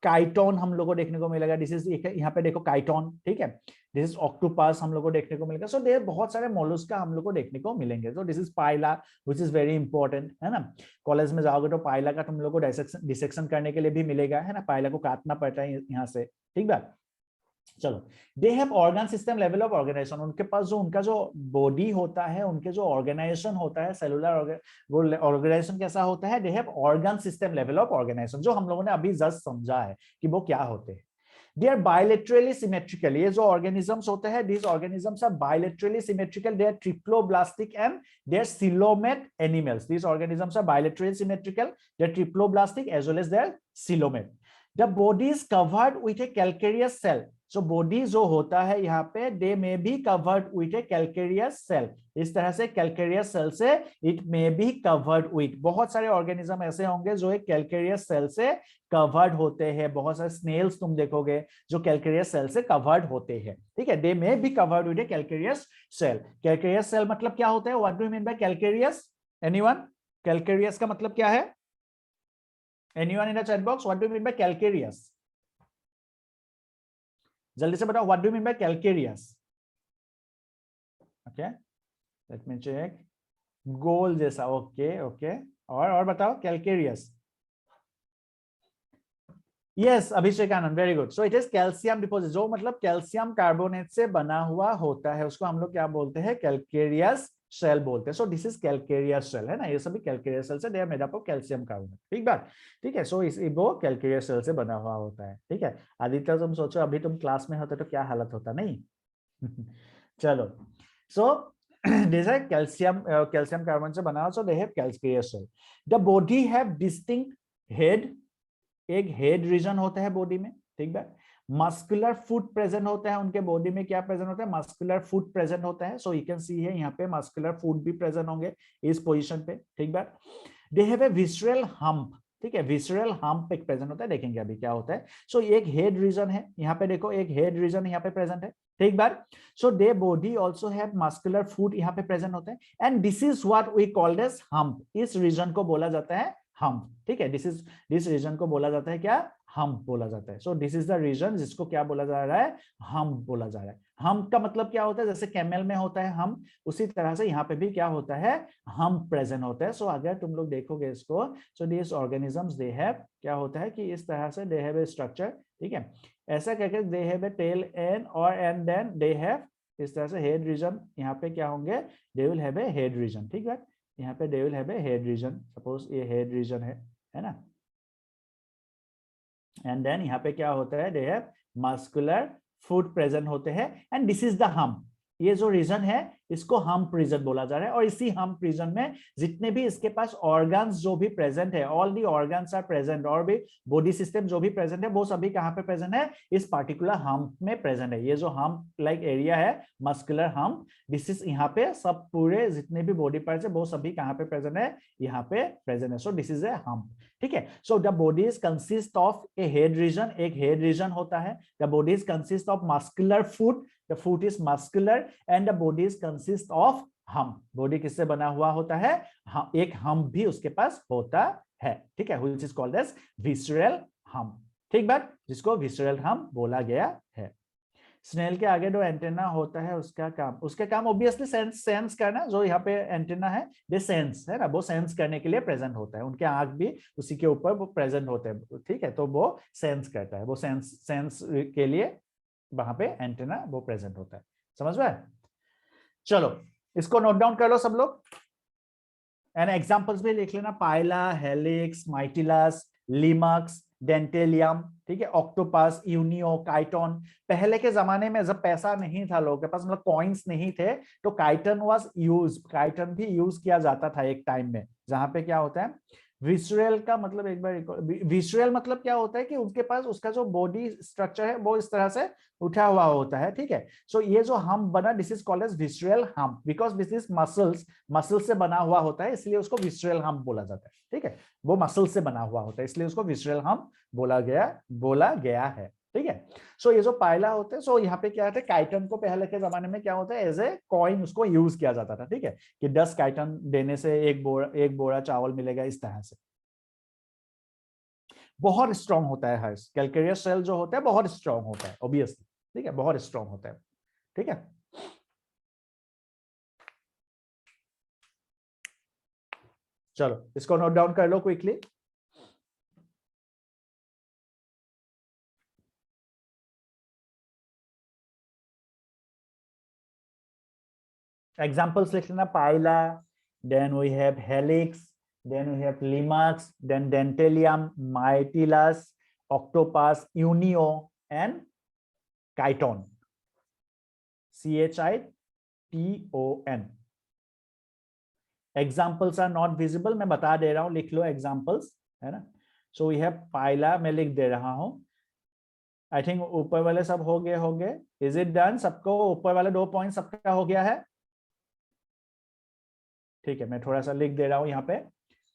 A: काइटोन हम लोग को देखने को मिलेगा. दिस इज यहाँ पे देखो काइटोन. ठीक है, दिस इज ऑक्टोपस हम लोग को देखने को मिलेगा. सो देयर बहुत सारे मोलस्का हम लोग को देखने को मिलेंगे. सो this is Pila which is very important है ना. कॉलेज में जाओगे तो पाइला का तुम लोग को डिसेक्शन करने के लिए भी मिलेगा है ना, पाइला को काटना पड़ता है यहाँ से. ठीक बात. चलो, they have organ system level of organisation. उनके पास जो उनका जो बॉडी होता है, उनके जो ऑर्गेनाइजेशन होता है, सेलुलर वो ऑर्गेनाइजेशन कैसा होता है, they have organ system level of organisation, जो हम लोगों ने अभी जस्ट समझा है कि वो क्या होते हैं. They are bilaterally symmetrical. ये जो organisms होते हैं, these organisms are bilaterally symmetrical. They are triploblastic and they are coelomate animals. These organisms are bilaterally symmetrical. They are triploblastic as well as they are coelomate. The body is covered with a calcareous cell. So body जो होता है यहाँ पे, they may be covered with a calcareous cell. इस तरह से calcareous cell से it may be covered with. बहुत सारे organism ऐसे होंगे जो एक calcareous cell से covered होते हैं. बहुत सारे snails तुम देखोगे जो calcareous cell से covered होते हैं. ठीक है, they may be covered with a calcareous cell. Calcareous cell मतलब क्या होता है? What do you mean by calcareous? Anyone? Calcareous का मतलब क्या है? Anyone in the chat box? What do you mean by calcareous? जल्दी से बताओ, what do you mean by calcareous? Okay, let me check. गोल जैसा. ओके. और बताओ calcareous. Yes, Abhishek Anand, very good. So it is calcium deposit. जो मतलब calcium carbonate से बना हुआ होता है, उसको हम लोग क्या बोलते हैं, कैल्केरियस सेल बोलते हैं. So this is calcareous shell है ना, ये सभी कैल्केरियस सेल से they are made up of calcium carbonate. ठीक बात. ठीक है, सो वो कैल्केरियस सेल से बना हुआ होता है. ठीक है, आदित्य तुम सोचो अभी तुम क्लास में होते तो क्या हालत होता, नहीं? चलो, सो दिस है कैल्शियम कार्बोनेट से बना हुआ. So they have calcareous shell. The body have distinct head. एक हेड रीजन होता है बॉडी में. ठीक है, मस्कुलर फुट प्रेजेंट होता है उनके बॉडी में. क्या प्रेजेंट होता है? मस्कुलर फुट प्रेजेंट होता है. सो यू कैन सी है यहाँ पे मस्कुलर फुट भी प्रेजेंट होंगे इस पोजीशन पे. ठीक है, they have A visceral hump. ठीक है, विसरल हम्प एक प्रेजेंट होता है, देखेंगे अभी क्या होता है. सो एक हेड रीजन है यहाँ पे, देखो एक हेड रीजन यहाँ पे प्रेजेंट है. ठीक बार. So they body also have muscular foot यहाँ पे प्रेजेंट होता है. And this is what we called as hump. इस रीजन को बोला जाता है हम्प. ठीक है, दिस रीजन को बोला जाता है क्या? हम्प बोला जाता है. So this is the region जिसको क्या बोला जा रहा है? हम्प बोला जा रहा है. हम्प का मतलब क्या होता है? जैसे कैमल में होता है हम्प, उसी तरह से यहाँ पे भी क्या होता है? हम्प प्रेजेंट होता है. सो अगर तुम लोग देखोगे इसको, so this organisms they have, क्या होता है कि इस तरह से दे हैव ए स्ट्रक्चर. ठीक है, ऐसा करके they have a tail and और एंड देन दे हैव इस तरह से हेड रीजन. यहाँ पे क्या होंगे? They will have a head region. ठीक है, यहाँ पे they will have a head region. Suppose ये हेड रीजन है ना. एंड देन यहाँ पे क्या होता है? They have muscular foot present होते हैं. And this is the hump. ये जो रीजन है इसको हम्प रीजन बोला जा रहा है. और इसी हम्प रीजन में जितने भी इसके पास ऑर्गन्स जो भी प्रेजेंट है, all the organs are present, और भी बॉडी सिस्टम जो भी प्रेजेंट है वो सभी कहाँ पे प्रेजेंट है? इस पार्टिकुलर हम्प में प्रेजेंट है. ये जो हम्प लाइक एरिया है, मस्कुलर हम्प, दिस इज यहाँ पे सब पूरे जितने भी बॉडी पार्ट्स है वो सभी कहाँ पे प्रेजेंट है? यहाँ पे प्रेजेंट है. So this is a hump. ठीक है, so the body is consist of A head reason. एक हेड रीजन होता है. The body is consist of muscular foot. The foot is muscular and the body is consist of hump. Body किससे बना हुआ होता है? एक हम्प भी उसके पास होता है. ठीक है, which is called as visceral hump. ठीक बात, जिसको visceral hump बोला गया है. स्नेल के आगे जो एंटेना होता है उसका काम ऑब्वियसली सेंस करना. जो यहाँ पे एंटेना है दे सेंस है ना, वो सेंस करने के लिए प्रेजेंट होता है. उनके आंख भी उसी के ऊपर वो प्रेजेंट होते हैं. ठीक है, तो वो सेंस करता है. वो सेंस के लिए वहां पे एंटेना वो प्रेजेंट होता है. समझ में? चलो इसको नोट डाउन कर लो सब लोग. एंड एग्जांपल्स भी लिख लेना. पाइला, हेलिक्स, माइटिलस, लिमक्स, डेंटेलियम. ठीक है, ऑक्टोपस, यूनियो, काइटोन. पहले के जमाने में जब पैसा नहीं था लोगों के पास, मतलब कॉइन्स नहीं थे, तो काइटन वाज यूज. काइटन भी यूज किया जाता था एक टाइम में, जहां पे क्या होता है विसुअल का मतलब एक बार, विसुअल मतलब क्या होता है कि उनके पास उसका जो बॉडी स्ट्रक्चर है वो इस तरह से उठा हुआ होता है, ठीक है। सो ये जो हम बना, this is called as visceral hump, because this is muscles, muscle से बना हुआ होता है, इसलिए उसको विसुअल हम बोला जाता है, ठीक है। वो मसल से बना हुआ होता है, इसलिए उसको विसुअल हम बोला गया है, ठीक है। सो ये जो पायला होते हैं, सो यहाँ पे क्या होता है, काइटन को पहले के जमाने में क्या होता है, एज ए कॉइन उसको यूज किया जाता था, ठीक है, कि 10 काइटन देने से एक बोरा चावल मिलेगा, इस तरह से। बहुत स्ट्रांग होता है हर्ष, कैलकेरियस सेल जो होता है बहुत स्ट्रांग होता है ऑब्वियसली, ठीक है, बहुत स्ट्रांग होता है, ठीक है। चलो इसको नोट डाउन कर लो क्विकली। एग्जांपल्स लिख लेना, Pila, then we have Helix, then we have Limax, then Dentalium, Mytilus, octopus, Unio and Chiton, CHITON। Examples are not visible, मैं बता दे रहा हूं, लिख लो एग्जाम्पल्स, है ना। सो वी हैव पाइला, मैं लिख दे रहा हूं। आई थिंक ऊपर वाले सब हो गए। Is it done? सबको ऊपर वाले 2 पॉइंट सबका हो गया है? ठीक है, मैं थोड़ा सा लिख दे रहा हूं यहाँ पे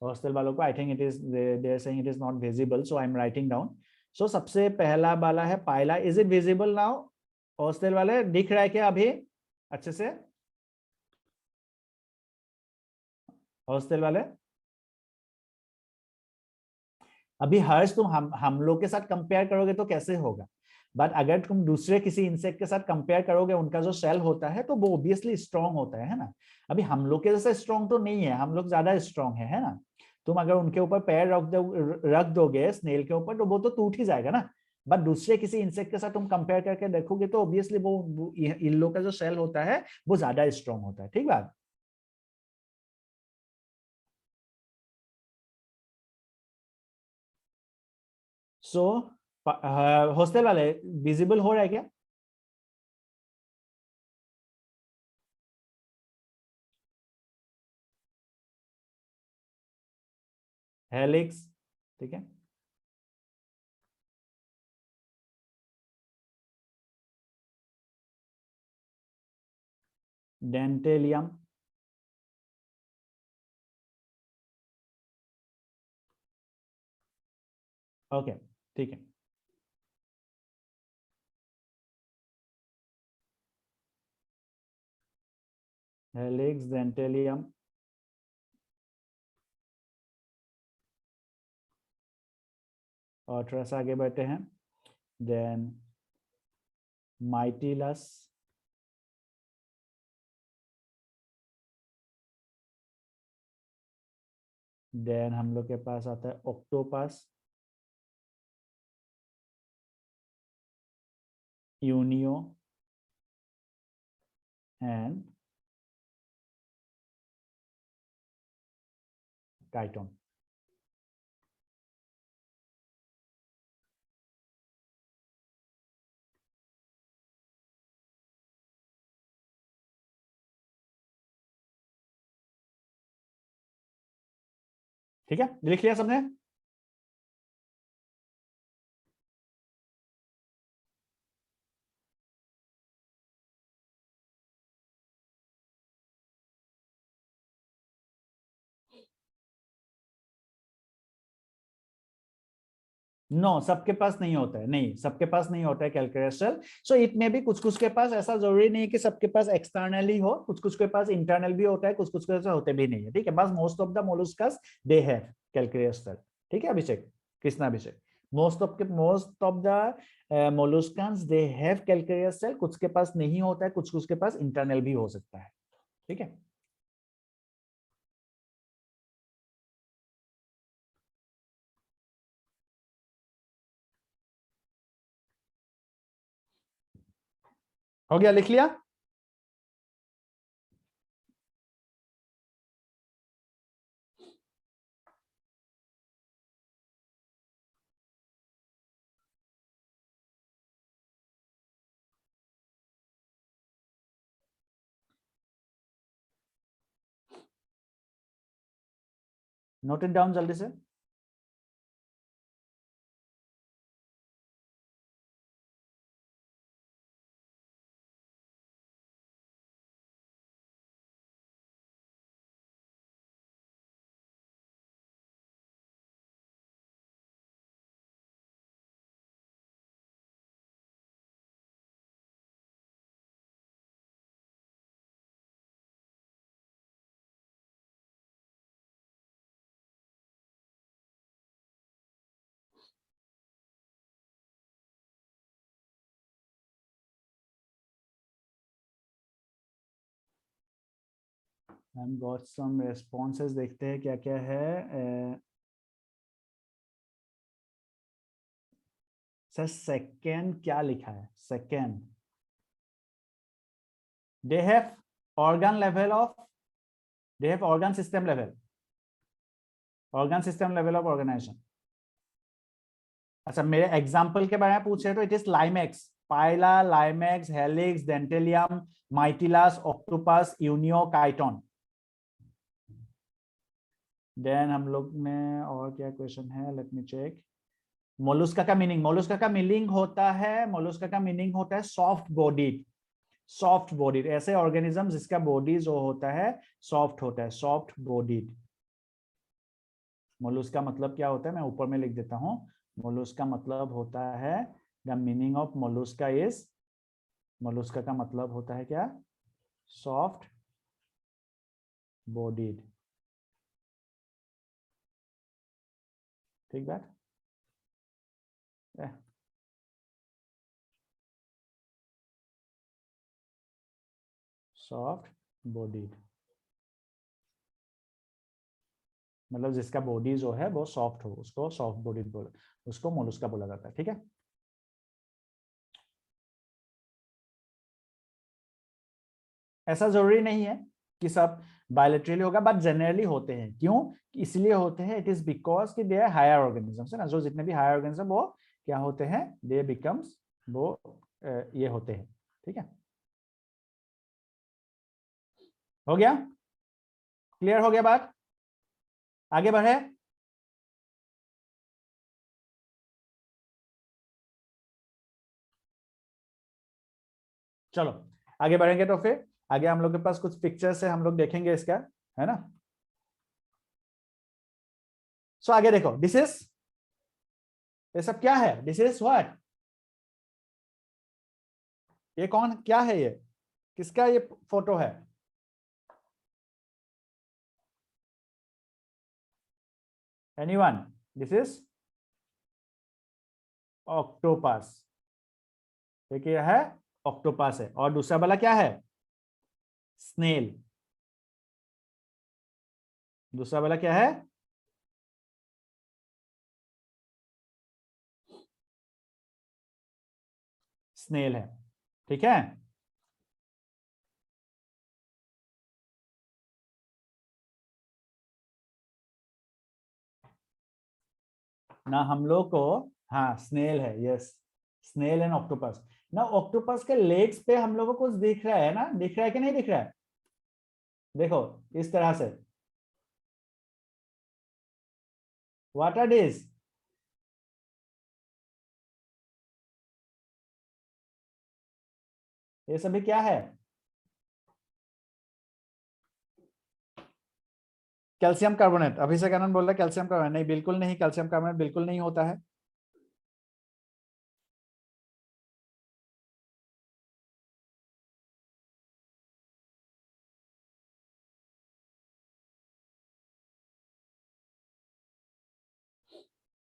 A: हॉस्टल वालों को। I think it is, they are saying it is not visible, so I am writing down. So सबसे पहला वाला है Pila, is it visible now? Hostel वाले दिख रहा है क्या अभी अच्छे से? हॉस्टल वाले अभी हर्ष, तुम हम लोग के साथ कंपेयर करोगे तो कैसे होगा, बट अगर तुम दूसरे किसी इंसेक्ट के साथ कंपेयर करोगे, उनका जो सेल होता है तो वो ऑब्वियसली स्ट्रांग होता है ना। अभी हम लोग के जैसे स्ट्रांग तो नहीं है, हम लोग ज्यादा स्ट्रांग है ना। तुम अगर उनके ऊपर पैर रख दोगे स्नेल के ऊपर, तो वो तो टूट ही जाएगा ना। बट दूसरे किसी इंसेक्ट के साथ तुम कंपेयर करके देखोगे तो ऑब्वियसली वो इन लोग का जो सेल होता है वो ज्यादा स्ट्रांग होता है, ठीक बात। सो हॉस्टल वाले विजिबल हो रहा है क्या? हेलिक्स, ठीक है, डेंटेलियम, ओके, ठीक है, हेलिक्स, डेंटेलियम, और थोड़ा सा आगे बढ़ते हैं, देन माइटिलस, देन हम लोग के पास आता है ऑक्टोपस, यूनियो एंड काइटोन। ठीक है, लिख लिया सबने? नो, सबके पास नहीं होता है, नहीं सबके पास नहीं होता है कैलकुलस सेल। सो इट में भी कुछ कुछ के पास, ऐसा जरूरी नहीं है कि सबके पास एक्सटर्नली हो, कुछ कुछ के पास इंटरनल भी होता है, कुछ कुछ के पास होते भी नहीं है, ठीक है। बस most of the molluscs they have calculus shell, ठीक है Abhishek, Krishna Abhishek. Most of the molluscs they have calculus shell, कुछ के पास नहीं होता है, कुछ कुछ के पास इंटरनल भी हो सकता है, ठीक है। हो गया, लिख लिया? नोट इट डाउन जल्दी से। हम गॉट सम रेस्पॉन्सेज, देखते हैं क्या क्या है। सर सेकेंड क्या लिखा है? Second, they have organ level of, they have organ system level, organ system level of organization। अच्छा, मेरे एग्जाम्पल के बारे में पूछे तो it is Limax, Pila, Limax, Helix, Dentalium, Mytilus, octopus, Unio, Chiton. Then हम लोग में और क्या क्वेश्चन है, लेट मी चेक। मोलुस्का का मीनिंग, मोलुस्का का मीनिंग होता है, मोलुस्का का मीनिंग होता है सॉफ्ट बॉडीड, सॉफ्ट बॉडीड, ऐसे ऑर्गेनिज्म जिसका बॉडी जो होता है सॉफ्ट होता है, सॉफ्ट बॉडीड। मोलुस्का मतलब क्या होता है, मैं ऊपर में लिख देता हूं। मोलुस्का मतलब होता है, the meaning of Mollusca is, Mollusca का मतलब होता है क्या? Soft bodied. ठीक बात? सॉफ्ट बॉडीड मतलब जिसका बॉडी जो है वो सॉफ्ट हो, उसको सॉफ्ट बॉडीड बोला, उसको मोलुस्का बोला जाता है। ठीक है, ऐसा जरूरी नहीं है कि सब बायोलेटरली होगा, बट जनरली होते हैं। क्यों? इसलिए होते हैं, इट इज बिकॉज कि दे आर हायर ऑर्गेनिजम्स, है ना, जो जितने भी हायर ऑर्गेनिज्म वो क्या होते हैं, दे बिकम्स, वो ये होते हैं। ठीक है, हो गया? क्लियर हो गया बात? आगे बढ़े। चलो आगे बढ़ेंगे, तो फिर आगे हम लोग के पास कुछ पिक्चर्स है, हम लोग देखेंगे इसका, है ना। सो आगे देखो, दिस इज, ये सब क्या है? This is what? ये कौन, क्या है ये? किसका ये फोटो है? एनीवन? This is octopus. ये क्या है? ऑक्टोपस है। और दूसरा वाला क्या है? स्नेल। दूसरा वाला क्या है? स्नेल है। ठीक है, ना हम लोग को, हाँ स्नेल है, यस, स्नेल एंड ऑक्टोपस ना। ऑक्टोपस के लेग्स पे हम लोगों को कुछ दिख रहा है ना, दिख रहा है कि नहीं दिख रहा है? देखो इस तरह से, व्हाट आर दिस? ये सभी क्या है? Calcium carbonate. अभिषेक आनंद बोल रहा है कैल्शियम कार्बोनेट। नहीं, बिल्कुल नहीं, कैल्शियम कार्बोनेट बिल्कुल नहीं होता है।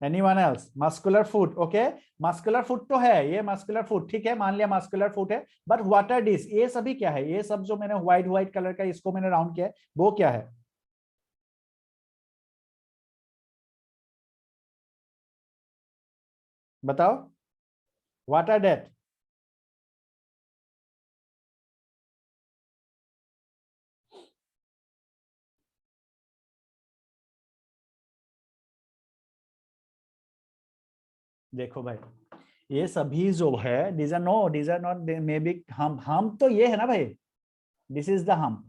A: Anyone else? Muscular foot, okay, muscular foot तो है, ये मस्कुलर फूड ठीक है, मान लिया मस्कुलर फूड है। But what are this? ये सभी क्या है? ये सब जो मैंने व्हाइट व्हाइट कलर का इसको मैंने राउंड किया है, वो क्या है? बताओ, व्हाट आर दैट? देखो भाई, ये सभी जो है, these are no, these are not, may be हम तो ये है ना भाई, दिस इज द हम,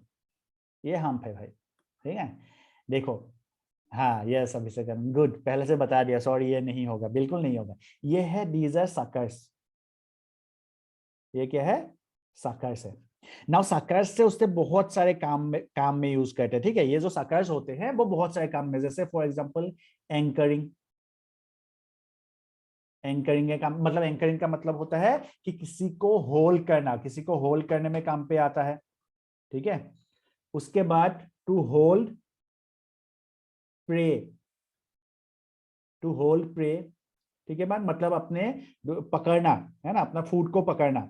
A: ये हम है भाई। ठीक है, देखो हाँ यस अभिषेक, गुड, पहले से बता दिया, सॉरी ये नहीं होगा, बिल्कुल नहीं होगा। ये है दीज आर सकर्स, ये क्या है, सकर्स है। नाउ सकर्स से उससे बहुत सारे काम में यूज करते हैं, ठीक है। ये जो सकर्स होते हैं वो बहुत सारे काम में, जैसे फॉर एग्जांपल एंकरिंग। एंकरिंग का मतलब, एंकरिंग का मतलब होता है कि किसी को होल्ड करना, किसी को होल्ड करने में काम पे आता है, ठीक है। उसके बाद to hold prey, to hold prey, ठीक है बात, मतलब अपने पकड़ना, है ना, अपना फूड को पकड़ना,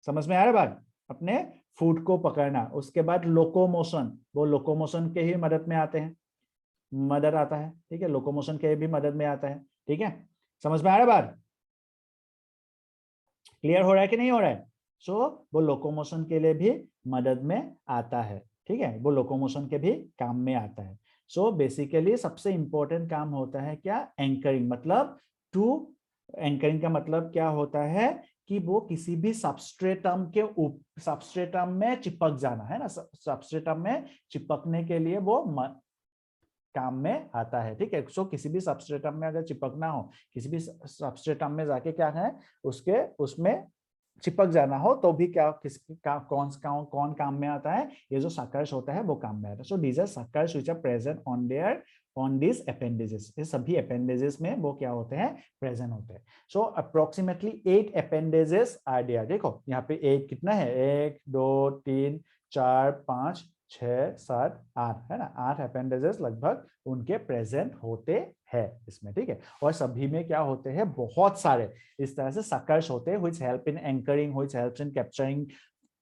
A: समझ में आ रहा है बात, अपने फूड को पकड़ना। उसके बाद लोकोमोशन, वो लोकोमोशन के ही मदद में आते हैं, मदद आता है, ठीक है, लोकोमोशन के भी मदद में आता है, ठीक है। समझ में आ रहा है बात, क्लियर हो रहा है कि नहीं हो रहा है। सो वो लोकोमोशन के लिए भी मदद में आता है, ठीक है, वो लोकोमोशन के भी काम में आता है। सो बेसिकली सबसे इंपॉर्टेंट काम होता है क्या, एंकरिंग, मतलब टू, एंकरिंग का मतलब क्या होता है कि वो किसी भी सबस्ट्रेटम के सबस्ट्रेटम में चिपक जाना, है ना, सबस्ट्रेटम में चिपकने के लिए वो काम में आता है, ठीक है। सो किसी भी सबस्ट्रेटम में अगर चिपकना हो, किसी भी सबस्ट्रेटम में जाके क्या है, उसके उसमें चिपक जाना हो, तो भी क्या, कौन काम में आता है, ये जो सकर्स होता है वो काम में आता है। So these are suckers which are present on there, on this appendages, ये सभी अपेंडेजेस में वो क्या होते हैं, प्रेजेंट होते हैं। सो अप्रोक्सीमेटली 8 अपेंडेजेस आर देयर। देखो यहाँ पे 8 कितना है, 1 2 3 4 5 6 7 8, है ना, 8 अपेंडेजेस लगभग उनके प्रेजेंट होते हैं इसमें, ठीक है। और सभी में क्या होते हैं, बहुत सारे इस तरह से सकर्स होते हैं which help in anchoring, which helps in capturing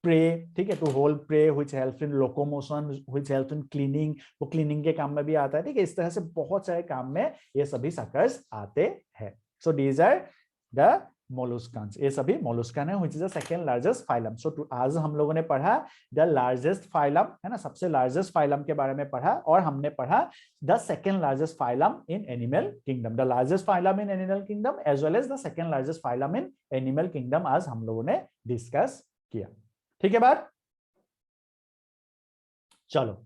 A: prey, ठीक है, to hold prey, which helps in locomotion, which helps in cleaning, वो cleaning के काम में भी आता है, ठीक है। इस तरह से बहुत सारे काम में ये सभी सकर्स आते हैं। So these are the मोलुस्कन्स, ये सभी मोलुस्कन है, which is the second largest phylum. So आज हम लोगों ने पढ़ा the largest phylum, है ना, सबसे largest phylum के बारे में पढ़ा, और हमने पढ़ा the second largest phylum in animal kingdom, the largest phylum in animal kingdom as well as the second largest phylum in animal kingdom आज हम लोगों ने डिस्कस किया, ठीक है बात। चलो